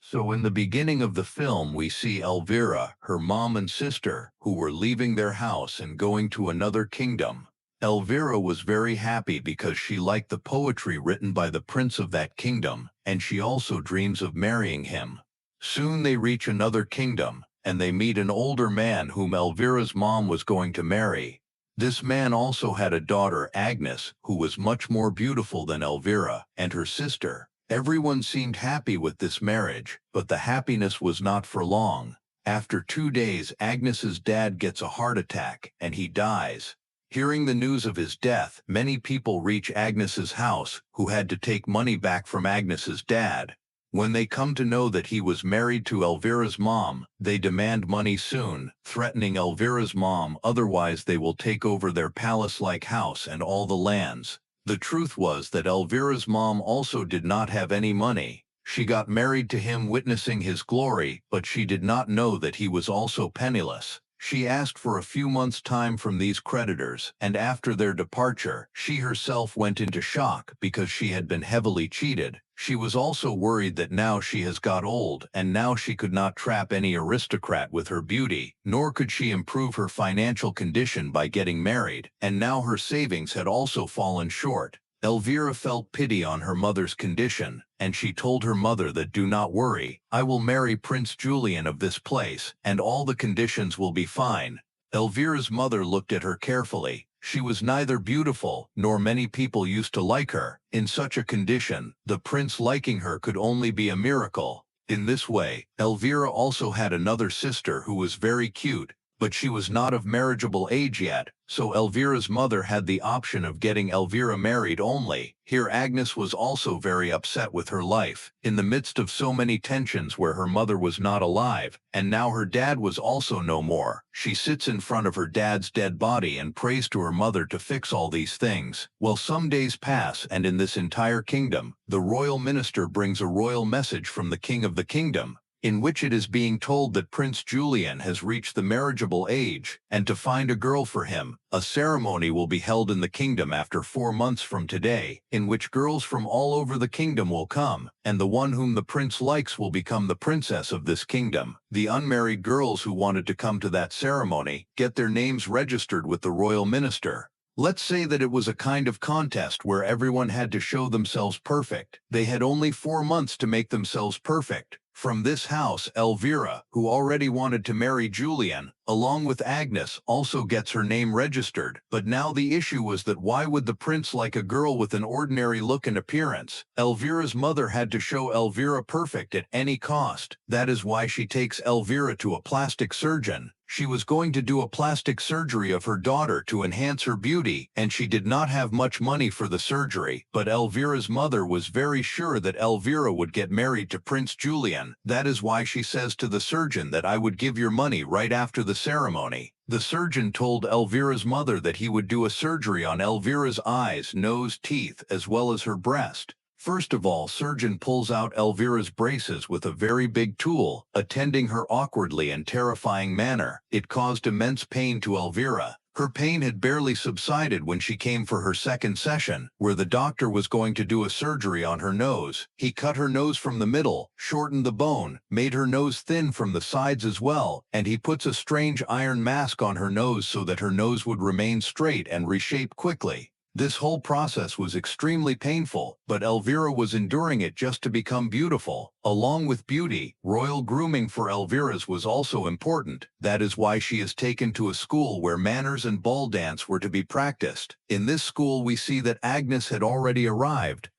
So in the beginning of the film we see Elvira, her mom and sister, who were leaving their house and going to another kingdom. Elvira was very happy because she liked the poetry written by the prince of that kingdom, and she also dreams of marrying him. Soon they reach another kingdom, and they meet an older man whom Elvira's mom was going to marry. This man also had a daughter, Agnes, who was much more beautiful than Elvira and her sister. Everyone seemed happy with this marriage, but the happiness was not for long. After 2 days, Agnes's dad gets a heart attack, and he dies. Hearing the news of his death, many people reach Agnes's house, who had to take money back from Agnes's dad. When they come to know that he was married to Elvira's mom, they demand money soon, threatening Elvira's mom, otherwise they will take over their palace-like house and all the lands. The truth was that Elvira's mom also did not have any money. She got married to him witnessing his glory, but she did not know that he was also penniless. She asked for a few months' time from these creditors, and after their departure, she herself went into shock because she had been heavily cheated. She was also worried that now she has got old, and now she could not trap any aristocrat with her beauty, nor could she improve her financial condition by getting married, and now her savings had also fallen short. Elvira felt pity on her mother's condition, and she told her mother that do not worry, I will marry Prince Julian of this place, and all the conditions will be fine. Elvira's mother looked at her carefully. She was neither beautiful, nor many people used to like her. In such a condition, the prince liking her could only be a miracle. In this way, Elvira also had another sister who was very cute, but she was not of marriageable age yet, so Elvira's mother had the option of getting Elvira married only. Here Agnes was also very upset with her life, in the midst of so many tensions where her mother was not alive, and now her dad was also no more. She sits in front of her dad's dead body and prays to her mother to fix all these things. Well, some days pass, and in this entire kingdom, the royal minister brings a royal message from the king of the kingdom, in which it is being told that Prince Julian has reached the marriageable age, and to find a girl for him. A ceremony will be held in the kingdom after 4 months from today, in which girls from all over the kingdom will come, and the one whom the prince likes will become the princess of this kingdom. The unmarried girls who wanted to come to that ceremony get their names registered with the royal minister. Let's say that it was a kind of contest where everyone had to show themselves perfect. They had only 4 months to make themselves perfect. From this house, Elvira, who already wanted to marry Julian, along with Agnes, also gets her name registered. But now the issue was that why would the prince like a girl with an ordinary look and appearance? Elvira's mother had to show Elvira perfect at any cost. That is why she takes Elvira to a plastic surgeon. She was going to do a plastic surgery of her daughter to enhance her beauty, and she did not have much money for the surgery. But Elvira's mother was very sure that Elvira would get married to Prince Julian. That is why she says to the surgeon that I would give your money right after the ceremony. The surgeon told Elvira's mother that he would do a surgery on Elvira's eyes, nose, teeth, as well as her breast. First of all, surgeon pulls out Elvira's braces with a very big tool, attending her awkwardly and terrifying manner. It caused immense pain to Elvira. Her pain had barely subsided when she came for her second session, where the doctor was going to do a surgery on her nose. He cut her nose from the middle, shortened the bone, made her nose thin from the sides as well, and he puts a strange iron mask on her nose so that her nose would remain straight and reshape quickly. This whole process was extremely painful, but Elvira was enduring it just to become beautiful. Along with beauty, royal grooming for Elvira's was also important. That is why she is taken to a school where manners and ball dance were to be practiced. In this school we see that Agnes had already arrived.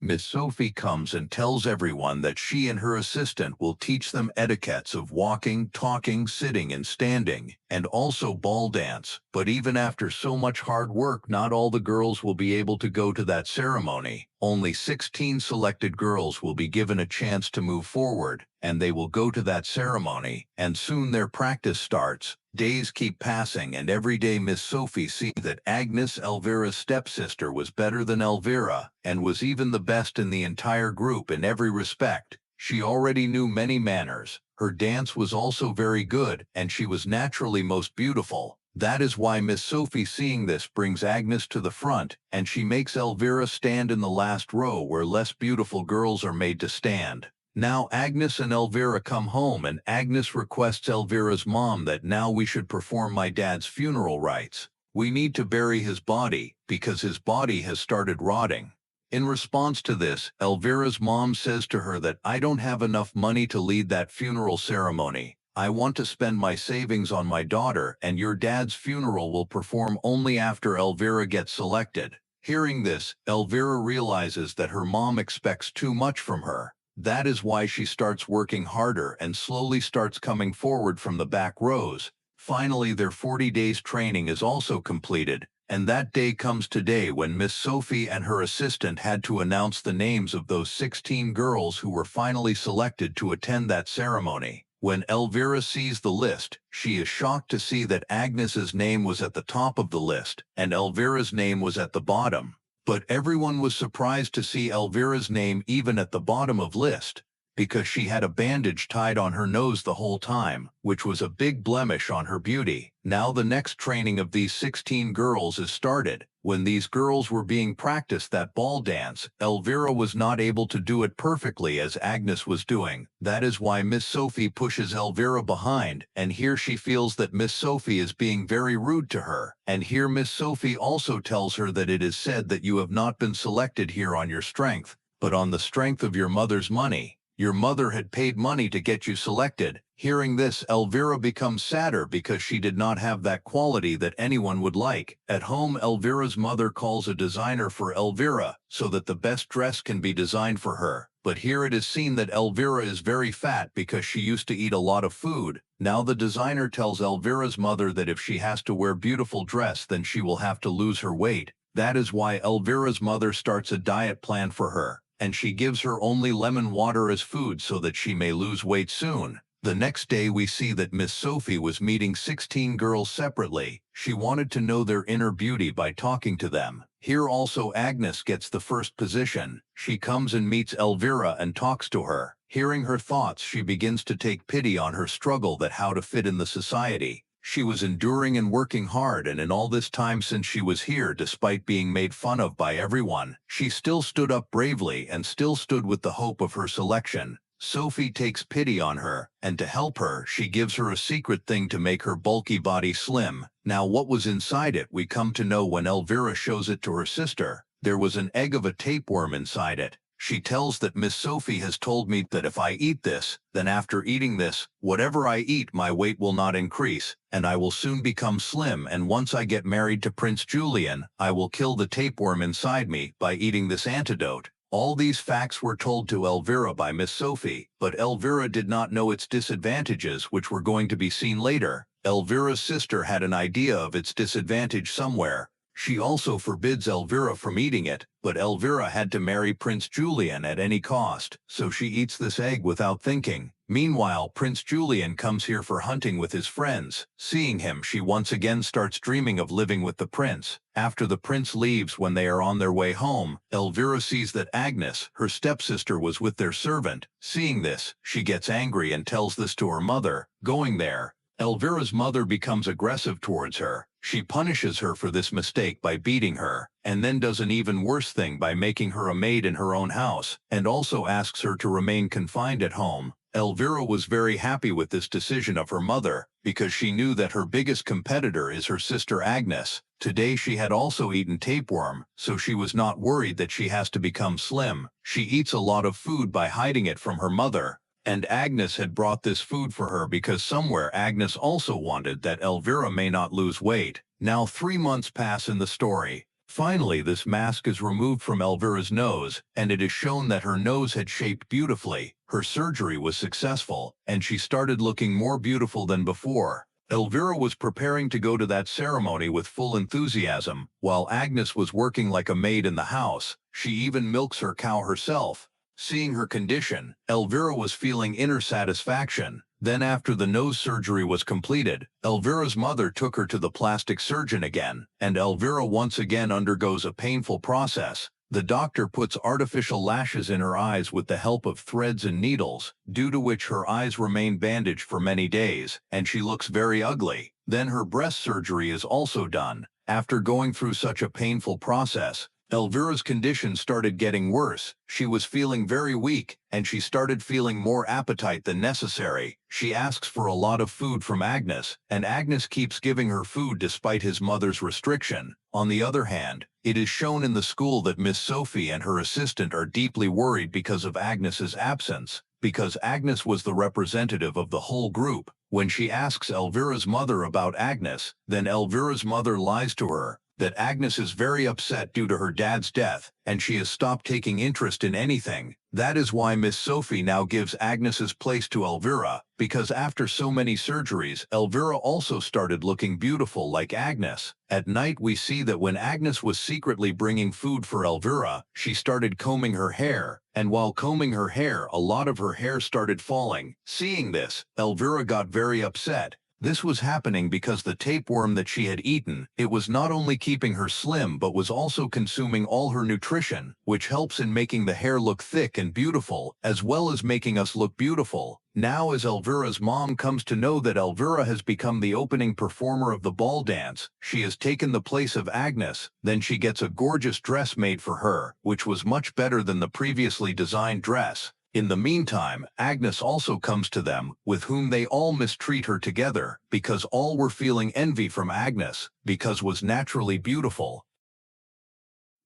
Miss Sophie comes and tells everyone that she and her assistant will teach them etiquettes of walking, talking, sitting, and standing, and also ball dance. But even after so much hard work, not all the girls will be able to go to that ceremony. Only 16 selected girls will be given a chance to move forward, and they will go to that ceremony, and soon their practice starts. Days keep passing, and every day Miss Sophie sees that Agnes, Elvira's stepsister, was better than Elvira, and was even the best in the entire group in every respect. She already knew many manners, her dance was also very good, and she was naturally most beautiful. That is why Miss Sophie, seeing this, brings Agnes to the front, and she makes Elvira stand in the last row where less beautiful girls are made to stand. Now Agnes and Elvira come home and Agnes requests Elvira's mom that now we should perform my dad's funeral rites. We need to bury his body because his body has started rotting. In response to this, Elvira's mom says to her that I don't have enough money to lead that funeral ceremony. I want to spend my savings on my daughter and your dad's funeral will perform only after Elvira gets selected. Hearing this, Elvira realizes that her mom expects too much from her. That is why she starts working harder and slowly starts coming forward from the back rows. Finally, their 40 days training is also completed, and that day comes today when Miss Sophie and her assistant had to announce the names of those 16 girls who were finally selected to attend that ceremony. When Elvira sees the list, she is shocked to see that Agnes's name was at the top of the list, and Elvira's name was at the bottom. But everyone was surprised to see Elvira's name even at the bottom of list, because she had a bandage tied on her nose the whole time, which was a big blemish on her beauty. Now the next training of these 16 girls is started. When these girls were being practiced that ball dance, Elvira was not able to do it perfectly as Agnes was doing. That is why Miss Sophie pushes Elvira behind, and here she feels that Miss Sophie is being very rude to her. And here Miss Sophie also tells her that it is said that you have not been selected here on your strength, but on the strength of your mother's money. Your mother had paid money to get you selected. Hearing this, Elvira becomes sadder because she did not have that quality that anyone would like. At home, Elvira's mother calls a designer for Elvira so that the best dress can be designed for her. But here it is seen that Elvira is very fat because she used to eat a lot of food. Now the designer tells Elvira's mother that if she has to wear beautiful dress, then she will have to lose her weight. That is why Elvira's mother starts a diet plan for her, and she gives her only lemon water as food so that she may lose weight soon. The next day we see that Miss Sophie was meeting 16 girls separately. She wanted to know their inner beauty by talking to them. Here also Agnes gets the first position. She comes and meets Elvira and talks to her. Hearing her thoughts, she begins to take pity on her struggle that how to fit in the society. She was enduring and working hard, and in all this time since she was here, despite being made fun of by everyone, she still stood up bravely and still stood with the hope of her selection. Sophie takes pity on her, and to help her, she gives her a secret thing to make her bulky body slim. Now what was inside it we come to know when Elvira shows it to her sister. There was an egg of a tapeworm inside it. She tells that Miss Sophie has told me that if I eat this, then after eating this, whatever I eat my weight will not increase, and I will soon become slim, and once I get married to Prince Julian, I will kill the tapeworm inside me by eating this antidote. All these facts were told to Elvira by Miss Sophie, but Elvira did not know its disadvantages, which were going to be seen later. Elvira's sister had an idea of its disadvantage somewhere. She also forbids Elvira from eating it, but Elvira had to marry Prince Julian at any cost, so she eats this egg without thinking. Meanwhile, Prince Julian comes here for hunting with his friends. Seeing him, she once again starts dreaming of living with the prince. After the prince leaves, when they are on their way home, Elvira sees that Agnes, her stepsister, was with their servant. Seeing this, she gets angry and tells this to her mother. Going there, Elvira's mother becomes aggressive towards her. She punishes her for this mistake by beating her, and then does an even worse thing by making her a maid in her own house, and also asks her to remain confined at home. Elvira was very happy with this decision of her mother, because she knew that her biggest competitor is her sister Agnes. Today she had also eaten tapeworm, so she was not worried that she has to become slim. She eats a lot of food by hiding it from her mother. And Agnes had brought this food for her because somewhere Agnes also wanted that Elvira may not lose weight. Now 3 months pass in the story. Finally, this mask is removed from Elvira's nose, and it is shown that her nose had shaped beautifully. Her surgery was successful, and she started looking more beautiful than before. Elvira was preparing to go to that ceremony with full enthusiasm, while Agnes was working like a maid in the house. She even milks her cow herself. Seeing her condition, Elvira was feeling inner satisfaction. Then after the nose surgery was completed, Elvira's mother took her to the plastic surgeon again, and Elvira once again undergoes a painful process. The doctor puts artificial lashes in her eyes with the help of threads and needles, due to which her eyes remain bandaged for many days, and she looks very ugly. Then her breast surgery is also done. After going through such a painful process, Elvira's condition started getting worse. She was feeling very weak, and she started feeling more appetite than necessary. She asks for a lot of food from Agnes, and Agnes keeps giving her food despite his mother's restriction. On the other hand, it is shown in the school that Miss Sophie and her assistant are deeply worried because of Agnes's absence, because Agnes was the representative of the whole group. When she asks Elvira's mother about Agnes, then Elvira's mother lies to her that Agnes is very upset due to her dad's death, and she has stopped taking interest in anything. That is why Miss Sophie now gives Agnes's place to Elvira, because after so many surgeries, Elvira also started looking beautiful like Agnes. At night we see that when Agnes was secretly bringing food for Elvira, she started combing her hair, and while combing her hair, a lot of her hair started falling. Seeing this, Elvira got very upset. This was happening because the tapeworm that she had eaten, it was not only keeping her slim but was also consuming all her nutrition, which helps in making the hair look thick and beautiful, as well as making us look beautiful. Now as Elvira's mom comes to know that Elvira has become the opening performer of the ball dance, she has taken the place of Agnes, then she gets a gorgeous dress made for her, which was much better than the previously designed dress. In the meantime, Agnes also comes to them, with whom they all mistreat her together, because all were feeling envy from Agnes, because was naturally beautiful.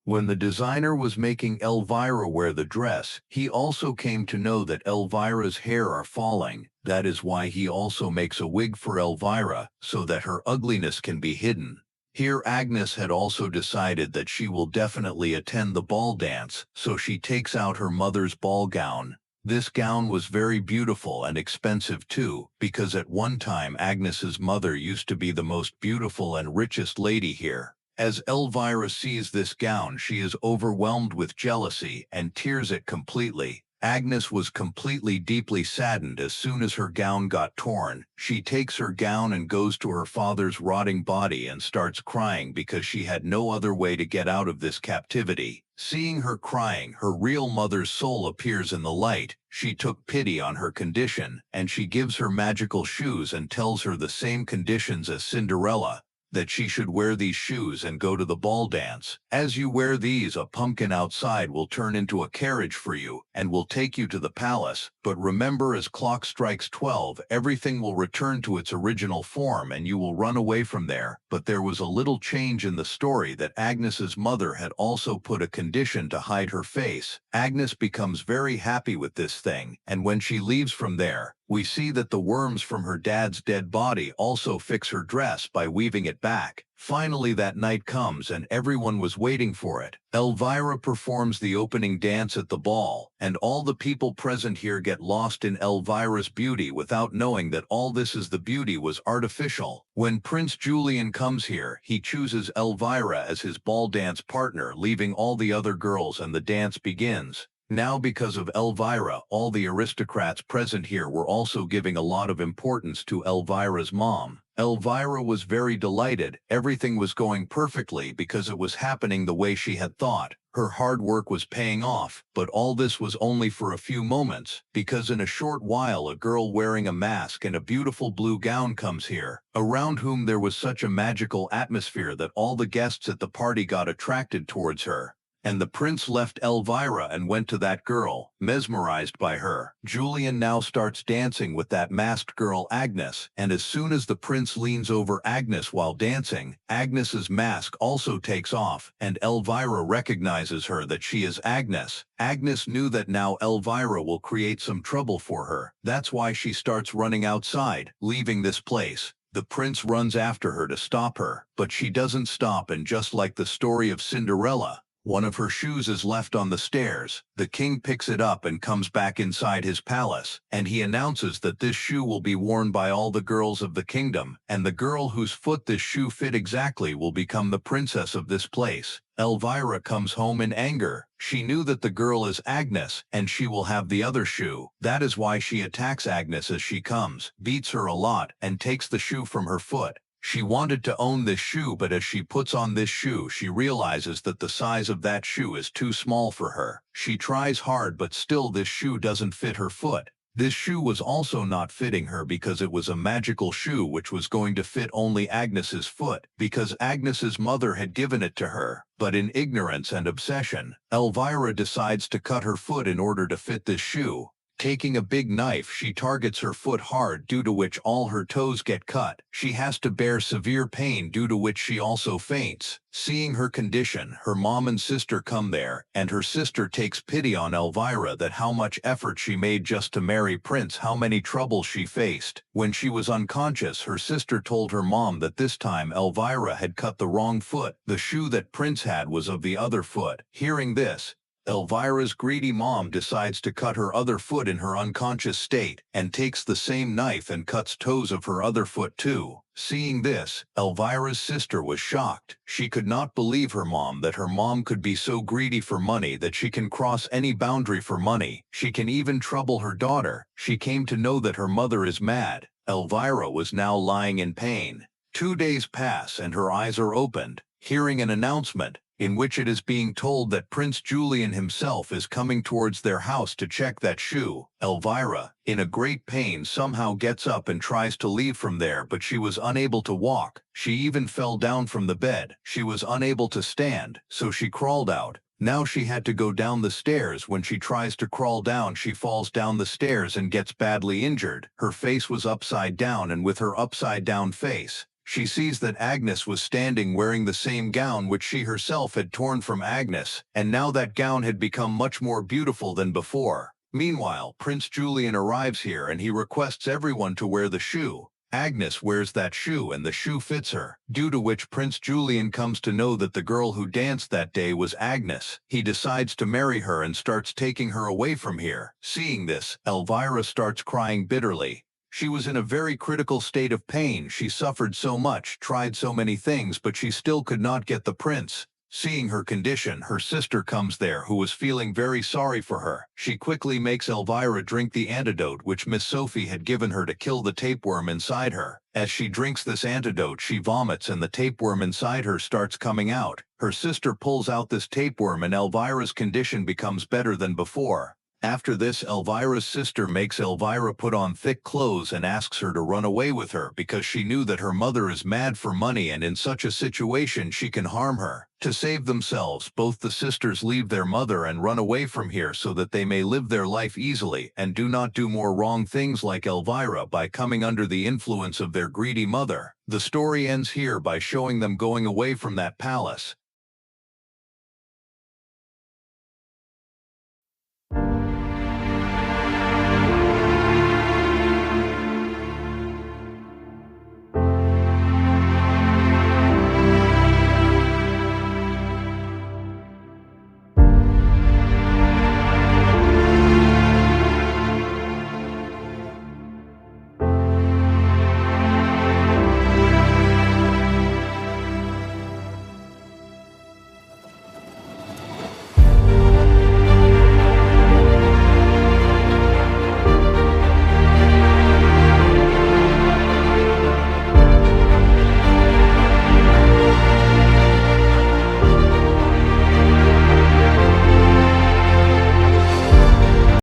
When the designer was making Elvira wear the dress, he also came to know that Elvira's hair are falling. That is why he also makes a wig for Elvira, so that her ugliness can be hidden. Here Agnes had also decided that she will definitely attend the ball dance, so she takes out her mother's ball gown. This gown was very beautiful and expensive too, because at one time Agnes's mother used to be the most beautiful and richest lady here. As Elvira sees this gown, she is overwhelmed with jealousy and tears it completely. Agnes was completely deeply saddened as soon as her gown got torn. She takes her gown and goes to her father's rotting body and starts crying because she had no other way to get out of this captivity. Seeing her crying, her real mother's soul appears in the light. She took pity on her condition, and she gives her magical shoes and tells her the same conditions as Cinderella, that she should wear these shoes and go to the ball dance. As you wear these, a pumpkin outside will turn into a carriage for you and will take you to the palace. But remember, as clock strikes 12, everything will return to its original form and you will run away from there. But there was a little change in the story that Agnes's mother had also put a condition to hide her face. Agnes becomes very happy with this thing, and when she leaves from there, we see that the worms from her dad's dead body also fix her dress by weaving it back. Finally that night comes and everyone was waiting for it. Elvira performs the opening dance at the ball, and all the people present here get lost in Elvira's beauty without knowing that all this is the beauty was artificial. When Prince Julian comes here, he chooses Elvira as his ball dance partner, leaving all the other girls, and the dance begins. Now because of Elvira, all the aristocrats present here were also giving a lot of importance to Elvira's mom. Elvira was very delighted. Everything was going perfectly because it was happening the way she had thought. Her hard work was paying off, but all this was only for a few moments, because in a short while a girl wearing a mask and a beautiful blue gown comes here, around whom there was such a magical atmosphere that all the guests at the party got attracted towards her. And the prince left Elvira and went to that girl, mesmerized by her. Julian now starts dancing with that masked girl Agnes, and as soon as the prince leans over Agnes while dancing, Agnes's mask also takes off, and Elvira recognizes her that she is Agnes. Agnes knew that now Elvira will create some trouble for her. That's why she starts running outside, leaving this place. The prince runs after her to stop her, but she doesn't stop, and just like the story of Cinderella, one of her shoes is left on the stairs. The king picks it up and comes back inside his palace, and he announces that this shoe will be worn by all the girls of the kingdom, and the girl whose foot this shoe fit exactly will become the princess of this place. Elvira comes home in anger. She knew that the girl is Agnes, and she will have the other shoe. That is why she attacks Agnes as she comes, beats her a lot, and takes the shoe from her foot. She wanted to own this shoe, but as she puts on this shoe, she realizes that the size of that shoe is too small for her. She tries hard, but still this shoe doesn't fit her foot. This shoe was also not fitting her because it was a magical shoe which was going to fit only Agnes's foot, because Agnes's mother had given it to her. But in ignorance and obsession, Elvira decides to cut her foot in order to fit this shoe. Taking a big knife, she targets her foot hard, due to which all her toes get cut. She has to bear severe pain, due to which she also faints. Seeing her condition, her mom and sister come there, and her sister takes pity on Elvira that how much effort she made just to marry Prince, how many troubles she faced. When she was unconscious, her sister told her mom that this time Elvira had cut the wrong foot. The shoe that Prince had was of the other foot. Hearing this, Elvira's greedy mom decides to cut her other foot in her unconscious state, and takes the same knife and cuts toes of her other foot too. Seeing this, Elvira's sister was shocked. She could not believe her mom, that her mom could be so greedy for money that she can cross any boundary for money. She can even trouble her daughter. She came to know that her mother is mad. Elvira was now lying in pain. 2 days pass and her eyes are opened, hearing an announcement, in which it is being told that Prince Julian himself is coming towards their house to check that shoe. Elvira, in a great pain, somehow gets up and tries to leave from there, but she was unable to walk. She even fell down from the bed. She was unable to stand, so she crawled out. Now she had to go down the stairs. When she tries to crawl down, she falls down the stairs and gets badly injured. Her face was upside down, and with her upside down face, she sees that Agnes was standing wearing the same gown which she herself had torn from Agnes, and now that gown had become much more beautiful than before. Meanwhile, Prince Julian arrives here and he requests everyone to wear the shoe. Agnes wears that shoe and the shoe fits her, due to which Prince Julian comes to know that the girl who danced that day was Agnes. He decides to marry her and starts taking her away from here. Seeing this, Elvira starts crying bitterly. She was in a very critical state of pain. She suffered so much, tried so many things, but she still could not get the prince. Seeing her condition, her sister comes there, who was feeling very sorry for her. She quickly makes Elvira drink the antidote which Miss Sophie had given her to kill the tapeworm inside her. As she drinks this antidote, she vomits and the tapeworm inside her starts coming out. Her sister pulls out this tapeworm and Elvira's condition becomes better than before. After this, Elvira's sister makes Elvira put on thick clothes and asks her to run away with her, because she knew that her mother is mad for money and in such a situation she can harm her. To save themselves, both the sisters leave their mother and run away from here so that they may live their life easily and do not do more wrong things like Elvira by coming under the influence of their greedy mother. The story ends here by showing them going away from that palace.